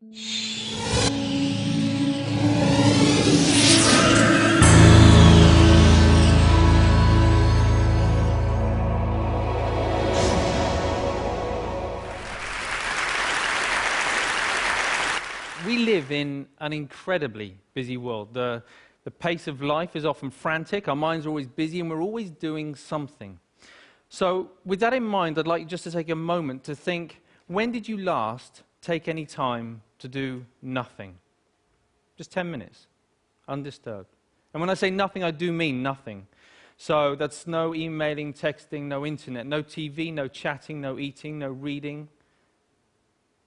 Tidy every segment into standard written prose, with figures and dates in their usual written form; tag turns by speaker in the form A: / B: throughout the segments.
A: We live in an incredibly busy world. The pace of life is often frantic, our minds are always busy, and we're always doing something. So with that in mind, I'd like you just to take a moment to think, when did you last take any time to do nothing? Just 10 minutes, undisturbed. And when I say nothing, I do mean nothing. So that's no emailing, texting, no internet, no TV, no chatting, no eating, no reading.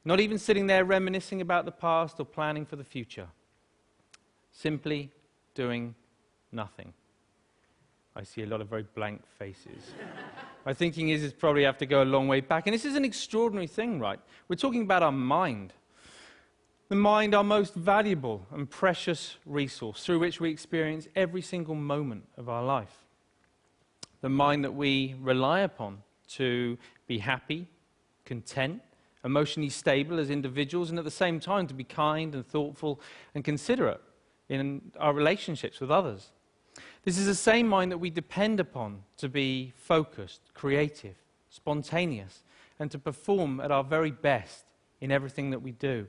A: Not even sitting there reminiscing about the past or planning for the future. Simply doing nothing. I see a lot of very blank faces. My thinking is it's probably have to go a long way back. And this is an extraordinary thing, right? We're talking about our mind. The mind, our most valuable and precious resource through which we experience every single moment of our life. The mind that we rely upon to be happy, content, emotionally stable as individuals, and at the same time to be kind and thoughtful and considerate in our relationships with others. This is the same mind that we depend upon to be focused, creative, spontaneous, and to perform at our very best in everything that we do.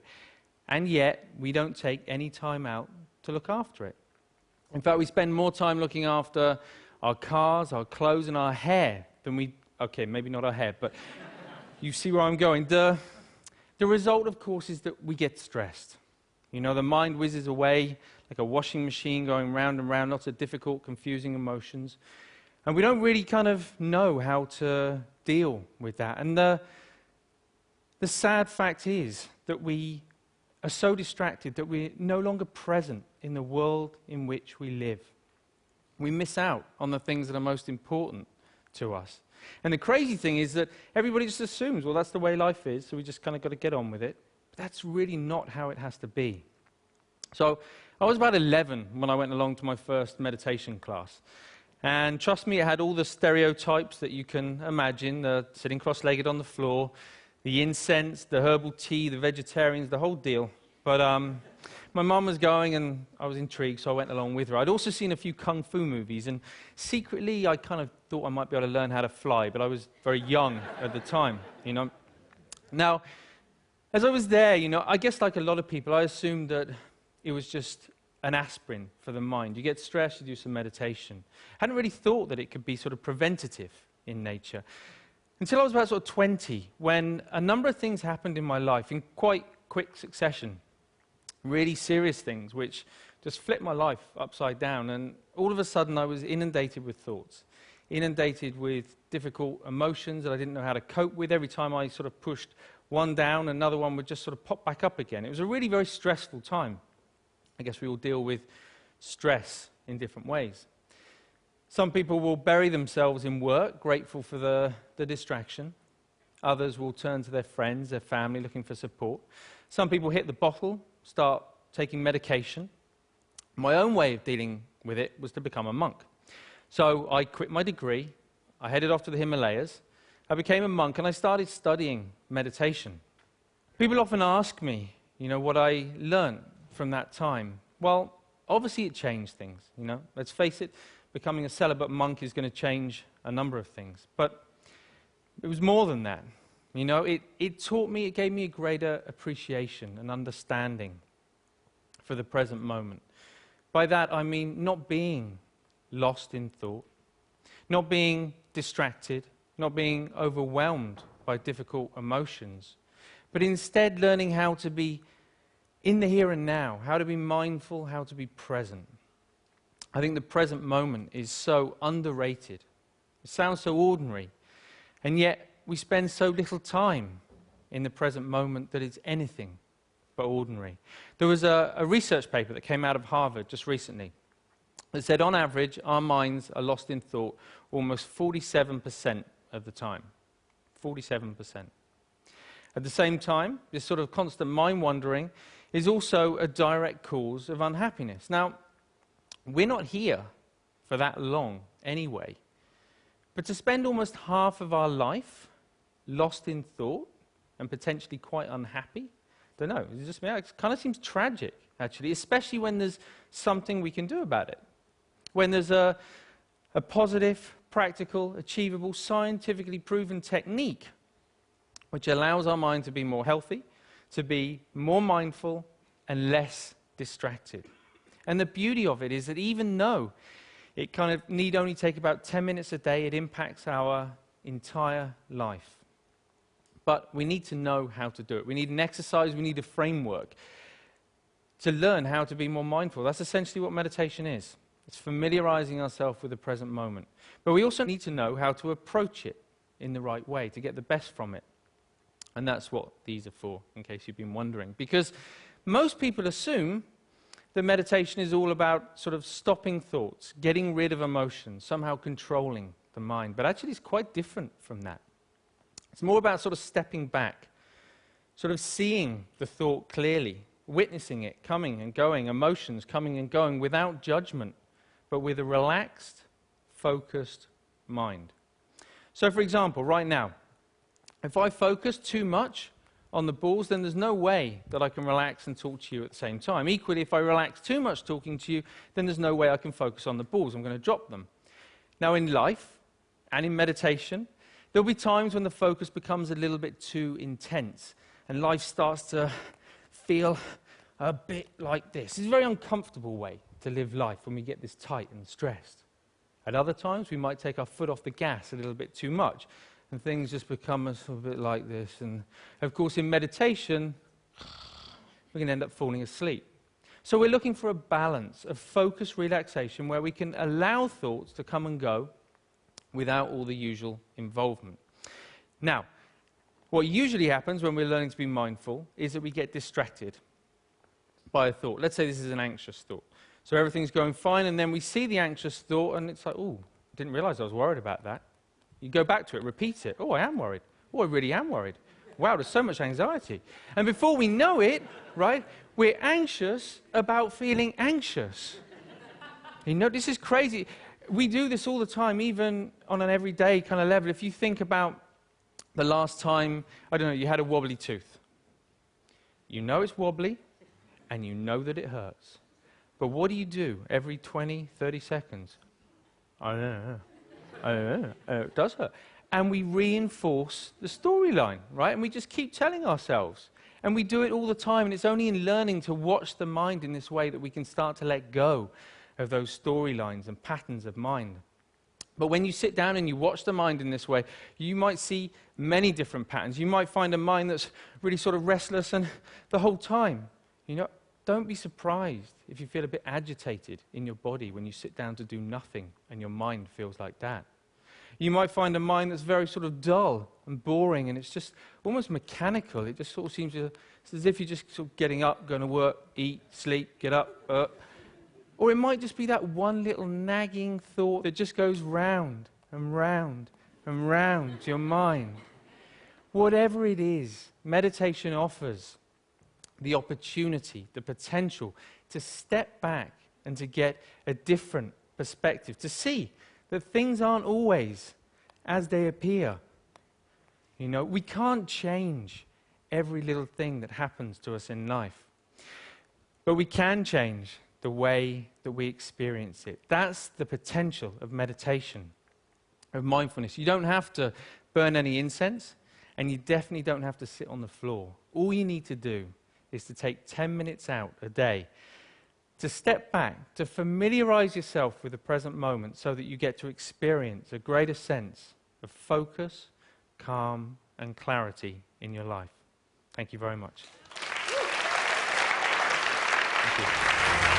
A: And yet, we don't take any time out to look after it. In fact, we spend more time looking after our cars, our clothes, and our hair than we... Okay, maybe not our hair, but you see where I'm going. The result, of course, is that we get stressed. You know, the mind whizzes away like a washing machine going round and round, lots of difficult, confusing emotions. And we don't really kind of know how to deal with that. And the sad fact is that we are so distracted that we're no longer present in the world in which we live. We miss out on the things that are most important to us. And the crazy thing is that everybody just assumes, well, that's the way life is, so we just kind of got to get on with it. But that's really not how it has to be. So I was about 11 when I went along to my first meditation class. And trust me, it had all the stereotypes that you can imagine, sitting cross-legged on the floor, the incense, the herbal tea, the vegetarians, the whole deal. But my mum was going, and I was intrigued, so I went along with her. I'd also seen a few kung fu movies, and secretly I kind of thought I might be able to learn how to fly, but I was very young at the time, you know. Now, as I was there, you know, I guess like a lot of people, I assumed that it was just an aspirin for the mind. You get stressed, you do some meditation. I hadn't really thought that it could be sort of preventative in nature. Until I was about sort of 20, when a number of things happened in my life in quite quick succession. Really serious things, which just flipped my life upside down. And all of a sudden, I was inundated with thoughts, inundated with difficult emotions that I didn't know how to cope with. Every time I sort of pushed one down, another one would just sort of pop back up again. It was a really very stressful time. I guess we all deal with stress in different ways. Some people will bury themselves in work, grateful for the distraction. Others will turn to their friends, their family, looking for support. Some people hit the bottle, start taking medication. My own way of dealing with it was to become a monk. So I quit my degree, I headed off to the Himalayas, I became a monk, and I started studying meditation. People often ask me, you know, what I learned from that time. Well, obviously it changed things, you know. Let's face it, becoming a celibate monk is going to change a number of things. But it was more than that. You know, it taught me, it gave me a greater appreciation and understanding for the present moment. By that, I mean not being lost in thought, not being distracted, not being overwhelmed by difficult emotions, but instead learning how to be in the here and now, how to be mindful, how to be present. I think the present moment is so underrated. It sounds so ordinary, and yet we spend so little time in the present moment that it's anything but ordinary. There was a research paper that came out of Harvard just recently that said, on average, our minds are lost in thought almost 47% of the time. 47%. At the same time, this sort of constant mind-wandering is also a direct cause of unhappiness. Now, we're not here for that long anyway, but to spend almost half of our life lost in thought and potentially quite unhappy, Don't know. It's just me. It kind of seems tragic, actually, especially when there's something we can do about it. When there's a positive, practical, achievable, scientifically proven technique which allows our mind to be more healthy, to be more mindful, and less distracted. And the beauty of it is that even though it kind of need only take about 10 minutes a day, it impacts our entire life. But we need to know how to do it. We need an exercise, we need a framework to learn how to be more mindful. That's essentially what meditation is. It's familiarizing ourselves with the present moment. But we also need to know how to approach it in the right way to get the best from it. And that's what these are for, in case you've been wondering. Because most people assume that meditation is all about sort of stopping thoughts, getting rid of emotions, somehow controlling the mind. But actually it's quite different from that. It's more about sort of stepping back, sort of seeing the thought clearly, witnessing it coming and going, emotions coming and going without judgment, but with a relaxed, focused mind. So for example, right now, if I focus too much on the balls, then there's no way that I can relax and talk to you at the same time. Equally, if I relax too much talking to you, then there's no way I can focus on the balls. I'm going to drop them. Now in life and in meditation, there'll be times when the focus becomes a little bit too intense and life starts to feel a bit like this. It's a very uncomfortable way to live life when we get this tight and stressed. At other times, we might take our foot off the gas a little bit too much and things just become a little bit like this. And of course, in meditation, we can end up falling asleep. So we're looking for a balance of focused relaxation where we can allow thoughts to come and go without all the usual involvement. Now, what usually happens when we're learning to be mindful is that we get distracted by a thought. Let's say this is an anxious thought. So everything's going fine, and then we see the anxious thought, and it's like, oh, I didn't realize I was worried about that. You go back to it, repeat it. Oh, I am worried. Oh, I really am worried. Wow, there's so much anxiety. And before we know it, right, we're anxious about feeling anxious. You know, this is crazy. We do this all the time, even on an everyday kind of level. If you think about the last time, I don't know, you had a wobbly tooth. You know it's wobbly, and you know that it hurts. But what do you do every 20, 30 seconds? I don't know. It does hurt. And we reinforce the storyline, right? And we just keep telling ourselves. And we do it all the time. And it's only in learning to watch the mind in this way that we can start to let go of those storylines and patterns of mind. But when you sit down and you watch the mind in this way, you might see many different patterns. You might find a mind that's really sort of restless and the whole time. You know, don't be surprised if you feel a bit agitated in your body when you sit down to do nothing and your mind feels like that. You might find a mind that's very sort of dull and boring, and it's just almost mechanical. It just sort of seems to, it's as if you're just sort of getting up, going to work, eat, sleep, get up. Or it might just be that one little nagging thought that just goes round and round and round to your mind. Whatever it is, meditation offers the opportunity, the potential to step back and to get a different perspective, to see that things aren't always as they appear. You know, we can't change every little thing that happens to us in life, but we can change the way that we experience it. That's the potential of meditation, of mindfulness. You don't have to burn any incense, and you definitely don't have to sit on the floor. All you need to do is to take 10 minutes out a day to step back, to familiarize yourself with the present moment so that you get to experience a greater sense of focus, calm, and clarity in your life. Thank you very much. Thank you.